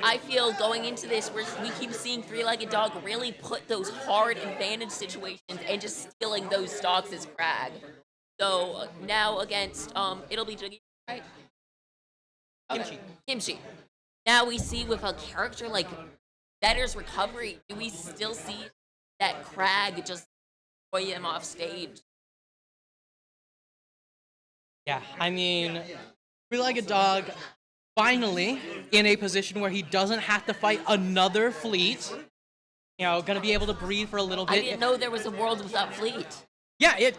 I feel going into this, we keep seeing Three-Legged Dog really put those hard advantage situations and just stealing those stocks as Kragg. So now against it'll be Jiggy, right? Okay. Kimchi. Kimchi. Now we see with a character like Zetter's recovery, do we still see that Kragg just destroy him off stage? Yeah, I mean, three-legged dog finally in a position where he doesn't have to fight another fleet. You know, gonna be able to breathe for a little bit. I didn't know there was a world without fleet. Yeah,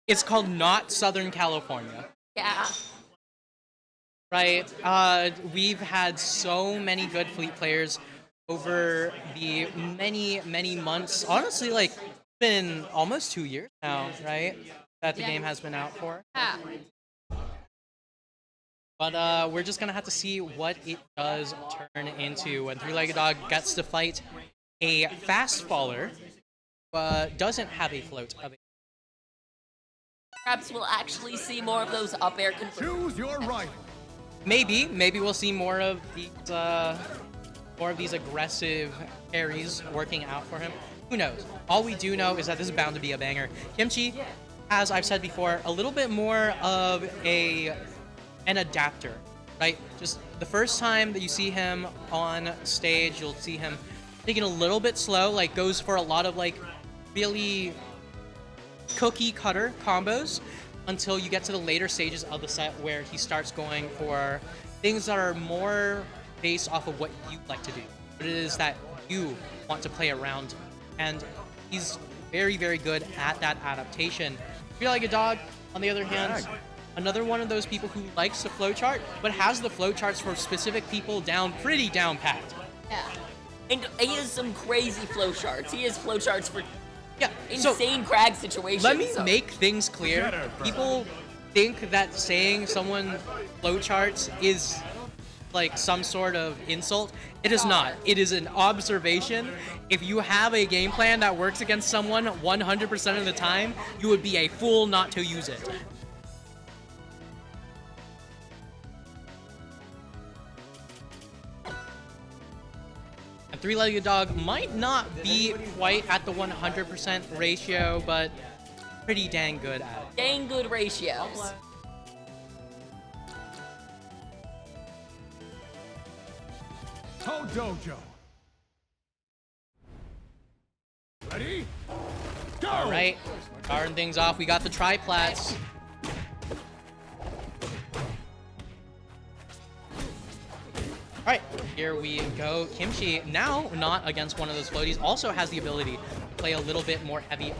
it's called not Southern California. Yeah. Right. We've had so many good fleet players over the many months. Honestly, like been almost 2 years now, right? That the game has been out for. Yeah. But we're just gonna have to see what it does turn into when Three-Legged Dog gets to fight a fast faller, but doesn't have a float of it. Perhaps we'll actually see more of those up air conversions. Choose your right. Maybe we'll see more of these aggressive carries working out for him. Who knows? All we do know is that this is bound to be a banger. Kimchi, as I've said before, a little bit more of an adapter, right? Just the first time that you see him on stage, you'll see him taking a little bit slow, like goes for a lot of like really cookie cutter combos until you get to the later stages of the set where he starts going for things that are more based off of what you like to do. But it is that you want to play around, and he's very good at that adaptation. Three-Legged Dog, on the other hand, another one of those people who likes the flowchart, but has the flowcharts for specific people pretty down pat. Yeah. And he has some crazy flowcharts. He has flowcharts for insane Kragg situations. Let me make things clear. People think that saying someone flowcharts is like some sort of insult. It is not. It is an observation. If you have a game plan that works against someone 100% of the time, you would be a fool not to use it. And Three-Legged Dog might not be quite at the 100% ratio, but pretty dang good at it. Dang good ratios. Toe Dojo. Ready? Go! All right, starting things off, we got the triplats. All right, here we go. Kimchi, now not against one of those floaties, also has the ability to play a little bit more heavy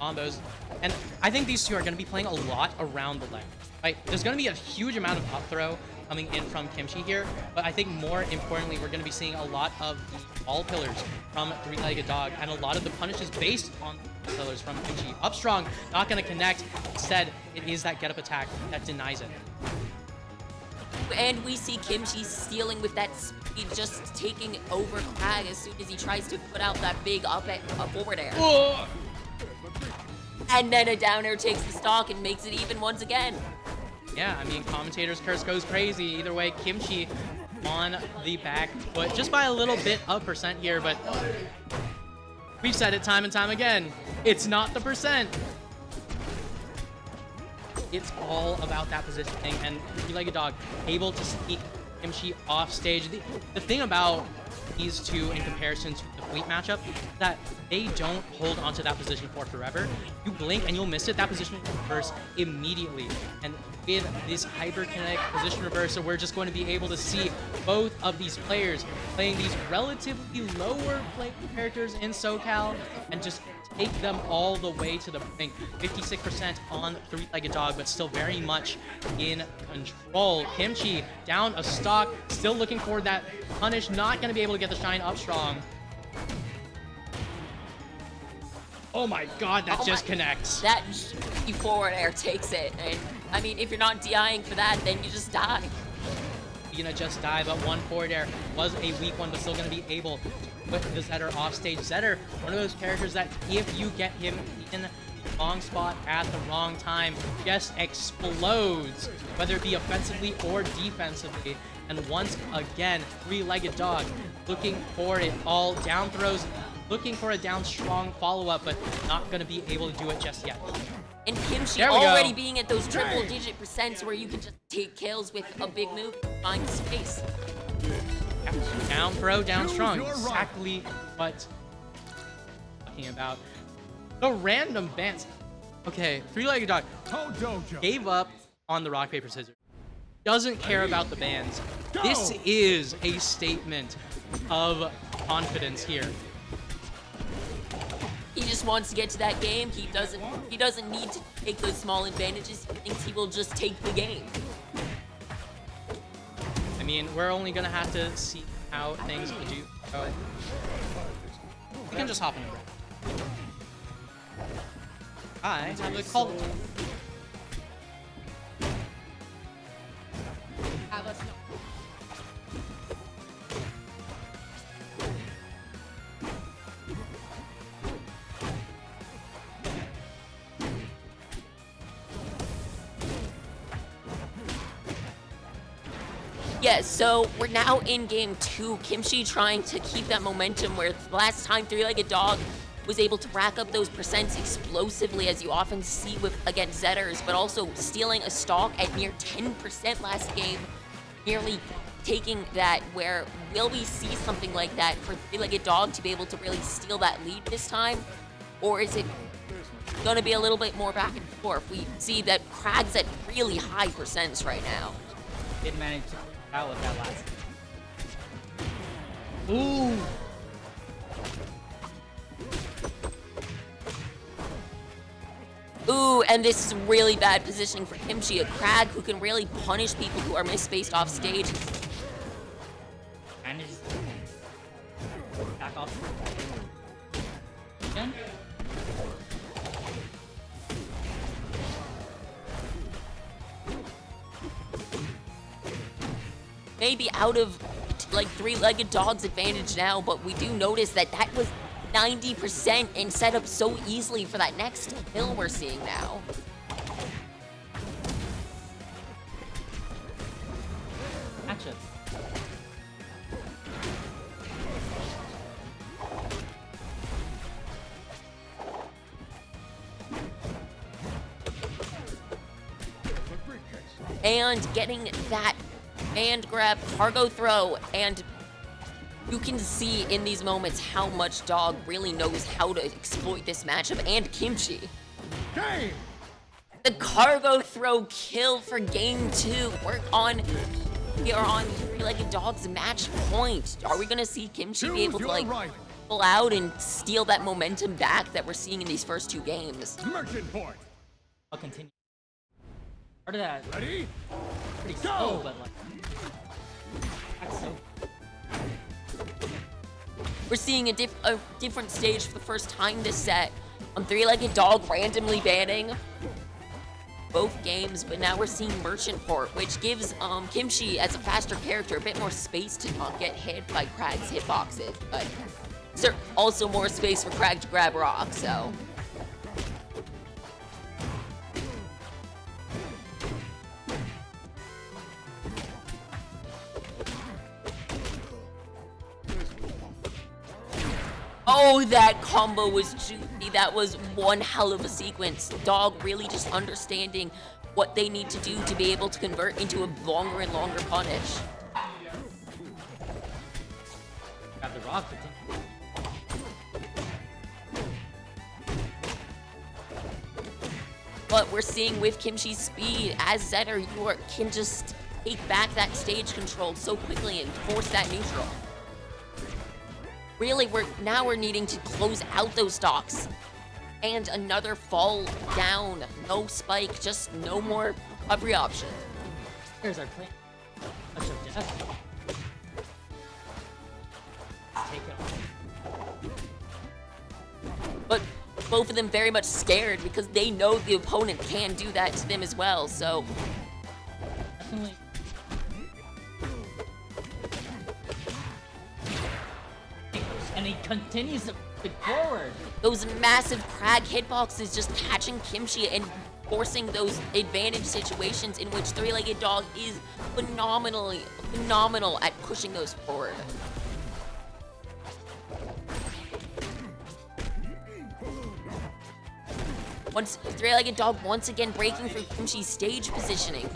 on those. And I think these two are going to be playing a lot around the leg. Right? There's going to be a huge amount of up throw coming in from Kimchi here, but I think more importantly, we're going to be seeing a lot of the ball pillars from Three-Legged Dog, and a lot of the punishes based on the pillars from Kimchi. Up strong, not going to connect. Instead, it is that get up attack that denies it. And we see Kimchi stealing with that speed, just taking over Kragg as soon as he tries to put out that big forward air. Oh! And then a down air takes the stock and makes it even once again. Yeah, I mean, commentator's curse goes crazy. Either way, Kimchi on the back foot, just by a little bit of percent here, but we've said it time and time again. It's not the percent. It's all about that positioning, and Three-Legged Dog able to sneak Kimchi off stage. The thing about these two in comparison to the fleet matchup is that they don't hold onto that position for forever. You blink and you'll miss it. That position will reverse immediately. And with this hyperkinetic position reversal, we're just going to be able to see both of these players playing these relatively lower playing characters in SoCal and just take them all the way to the brink. 56% on Three-Legged Dog, but still very much in control. Kimchi down a stock, still looking for that punish, not going to be able to get the shine up strong. Oh my god, that just connects. That forward air takes it. And I mean, if you're not DIing for that, then you just die. You're gonna just die, but one forward air was a weak one, but still gonna be able to put the Zetter off stage. Zetter, one of those characters that if you get him in the wrong spot at the wrong time, just explodes, whether it be offensively or defensively. And once again, three-legged dog looking for it all. Down throws, looking for a down strong follow-up, but not going to be able to do it just yet. And Kimchi There we already go. being at those triple-digit percents where you can just take kills with a big move, find space. Down throw, down strong. Choose your right. Exactly what I'm talking about. The random bans. Okay, three-legged dog Toe Dojo. gave up on the rock, paper, scissors. Doesn't care about the bans. Go. This is a statement of confidence here. He just wants to get to that game. He doesn't need to take those small advantages. He thinks he will just take the game. I mean, we're only gonna have to see how things do. So we can just hop in the break. I have a call. Yeah, so we're now in game 2. Kimchi trying to keep that momentum where last time Three-Legged Dog was able to rack up those percents explosively, as you often see with against Zetters, but also stealing a stock at near 10% last game, nearly taking that. Where will we see something like that for Three-Legged Dog to be able to really steal that lead this time? Or is it gonna be a little bit more back and forth? We see that Kragg's at really high percents right now. Did manage to out with that last. Ooh. Ooh, and this is really bad positioning for Kimchi, a Kragg who can really punish people who are misspaced off stage. And just back off. Again? Maybe out of like Three-Legged Dog's advantage now, but we do notice that that was 90% and set up so easily for that next kill we're seeing now. Gotcha. And getting that hand grab, cargo throw, and you can see in these moments how much Dog really knows how to exploit this matchup, and Kimchi. Game. The cargo throw kill for game 2. We are on Three-Legged Dog's match point. Are we gonna see Kimchi be able to like right. pull out and steal that momentum back that we're seeing in these first 2 games? Merchant point. I'll continue. Part of that Ready? pretty Go! slow, but like that's so We're seeing a different stage for the first time this set. Three-Legged Dog randomly banning both games, but now we're seeing Merchant Port, which gives Kimchi, as a faster character, a bit more space to not get hit by Kragg's hitboxes, but also more space for Kragg to grab rock, so. Oh, that combo was juicy. That was one hell of a sequence. Dog really just understanding what they need to do to be able to convert into a longer and longer punish. got the rock continue. But we're seeing with Kimchi's speed, as Zetter, can just take back that stage control so quickly and force that neutral. Really, we're needing to close out those stocks. And another fall down. No spike, just no more recovery option. Here's our plan. Touch of death. Take it off. But both of them very much scared because they know the opponent can do that to them as well, so. Definitely. And he continues to pick forward. Those massive Kragg hitboxes just catching Kimchi and forcing those advantage situations in which Three-Legged Dog is phenomenal at pushing those forward. Once Three-Legged Dog once again breaking through Kimchi's stage positioning.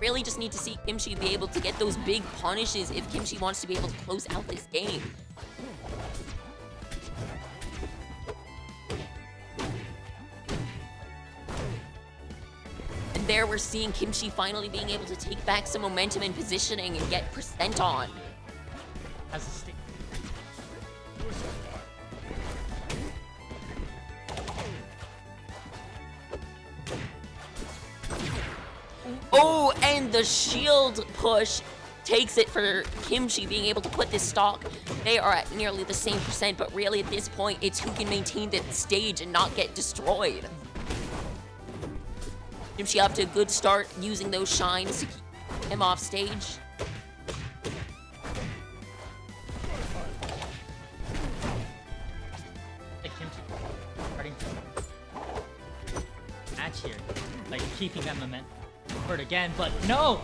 Really just need to see Kimchi be able to get those big punishes if Kimchi wants to be able to close out this game. And there we're seeing Kimchi finally being able to take back some momentum and positioning and get percent on. As a stick. Oh, and the shield push takes it for Kimchi being able to put this stock. They are at nearly the same percent, but really at this point, it's who can maintain the stage and not get destroyed. Kimchi up to a good start using those shines to keep him off stage. Like Kimchi starting to match here, like keeping that momentum. Hurt again, but no!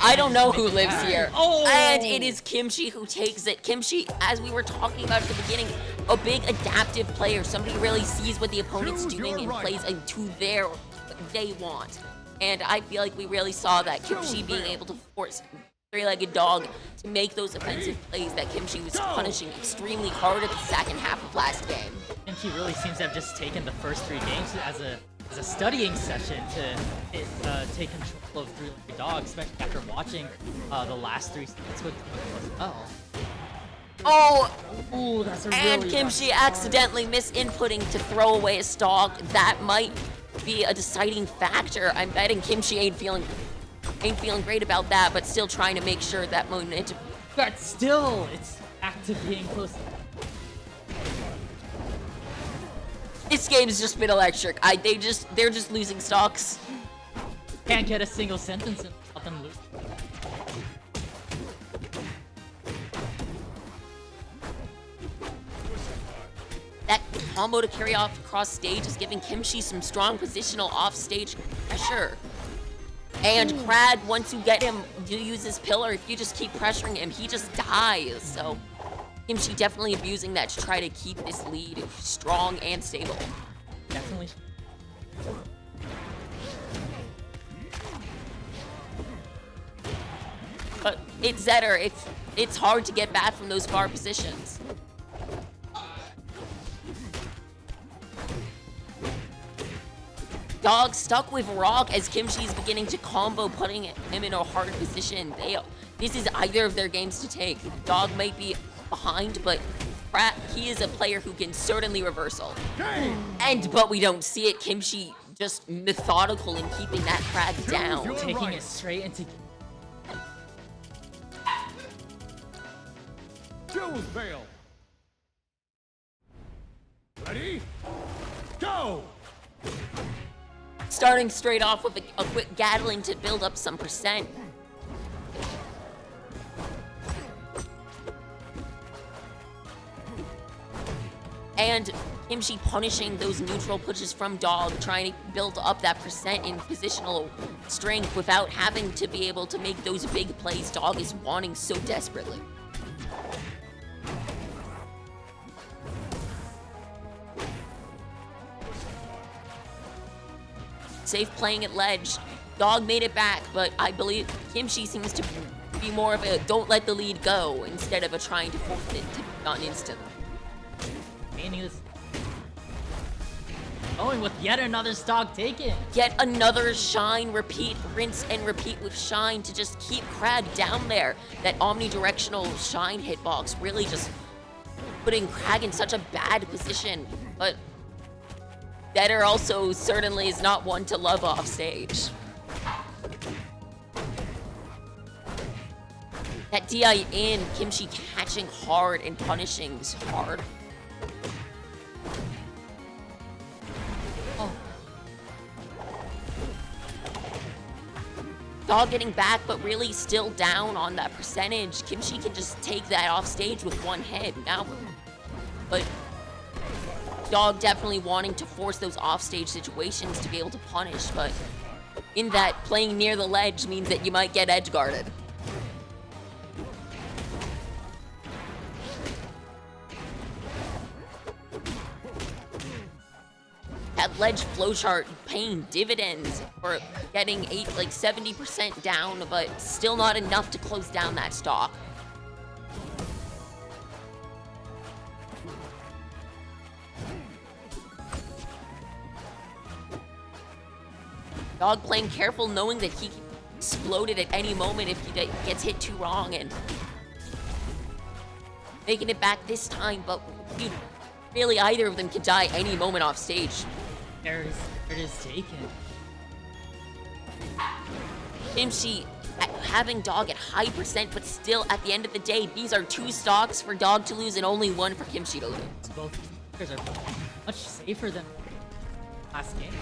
I don't know who lives here. Oh! And it is Kimchi who takes it. Kimchi, as we were talking about at the beginning, a big adaptive player. Somebody who really sees what the opponent's Choose doing your and right. plays into their what they want. And I feel like we really saw that Kimchi being able to force Three-Legged Dog to make those offensive plays that Kimchi was punishing extremely hard at the second half of last game. Kimchi really seems to have just taken the first 3 games as a studying session to take control of Three-Legged Dog, especially after watching the last 3 sets with him as well. Oh, Ooh, that's a and really Kimchi rough accidentally misinputting to throw away a stock. That might be a deciding factor. I'm betting Kimchi ain't feeling great about that, but still trying to make sure that momentum. But still, it's back to being close. This game's just been electric. They're just losing stocks. Can't get a single sentence and let them lose. That combo to carry off across stage is giving Kimchi some strong positional off-stage pressure. And Kragg, once you get him to use his pillar, if you just keep pressuring him, he just dies. So Kimchi definitely abusing that to try to keep this lead strong and stable. Definitely. But it's Zetter. It's hard to get back from those far positions. Dog stuck with Rock as Kimchi's beginning to combo, putting him in a hard position. This is either of their games to take. Dog might be behind, but he is a player who can certainly reversal. But we don't see it. Kimchi just methodical in keeping that Kragg down. Taking it straight into. Jules Veil. Ready? Go! Starting straight off with a quick Gatling to build up some percent. And Kimchi punishing those neutral pushes from Dog, trying to build up that percent in positional strength without having to be able to make those big plays Dog is wanting so desperately. Safe playing at ledge. Dog made it back, but I believe Kimchi seems to be more of a don't let the lead go instead of a trying to force it to be done instantly. Meaning this. Going with yet another stock taken. Yet another shine, repeat, rinse, and repeat with shine to just keep Kragg down there. That omnidirectional shine hitbox really just putting Kragg in such a bad position. But Zetterburn also certainly is not one to love off stage. That DI in, Kimchi catching hard and punishing is hard. Oh. Dog getting back, but really still down on that percentage. Kimchi can just take that off stage with one hit now. But Dog definitely wanting to force those offstage situations to be able to punish, but in that, playing near the ledge means that you might get edge guarded. That ledge flowchart paying dividends for getting 70% down, but still not enough to close down that stock. Dog playing careful, knowing that he can explode it at any moment if he gets hit too wrong, and making it back this time, but dude, really either of them could die any moment off stage. There it is taken. Kimchi having Dog at high percent, but still at the end of the day, these are 2 stocks for Dog to lose and only 1 for Kimchi to lose. Both players are much safer than last game.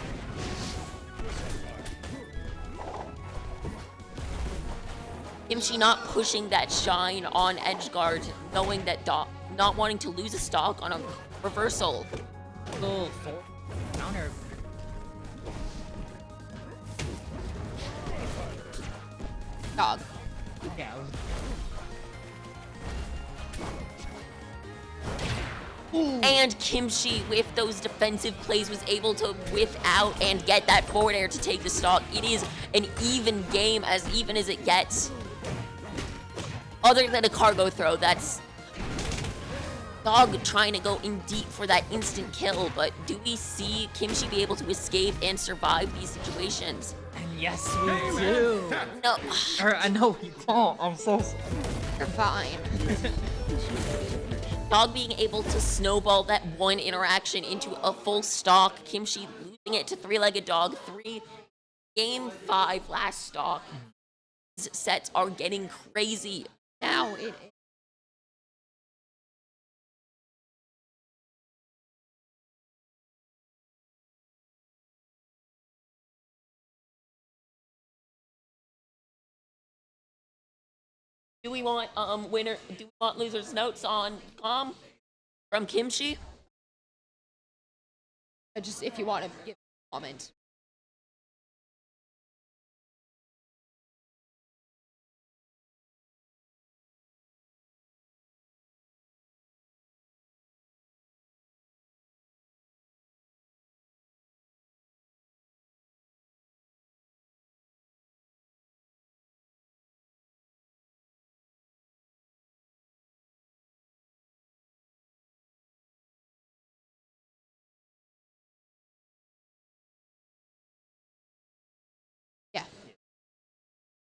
Kimchi not pushing that shine on edge guard, knowing that Dog not wanting to lose a stock on a reversal. Little counter. Dog. Yeah. And Kimchi, with those defensive plays, was able to whiff out and get that forward air to take the stock. It is an even game, as even as it gets. Other than a cargo throw, that's Dog trying to go in deep for that instant kill, but do we see Kimchi be able to escape and survive these situations? And yes, we do. No. I know we don't. I'm so sorry. You're fine. Dog being able to snowball that one interaction into a full stock. Kimchi losing it to three-legged dog. Game 5 last stock. Sets are getting crazy now. Do we want winner? Do we want losers' notes on from Kimchi? Just if you want to give a comment.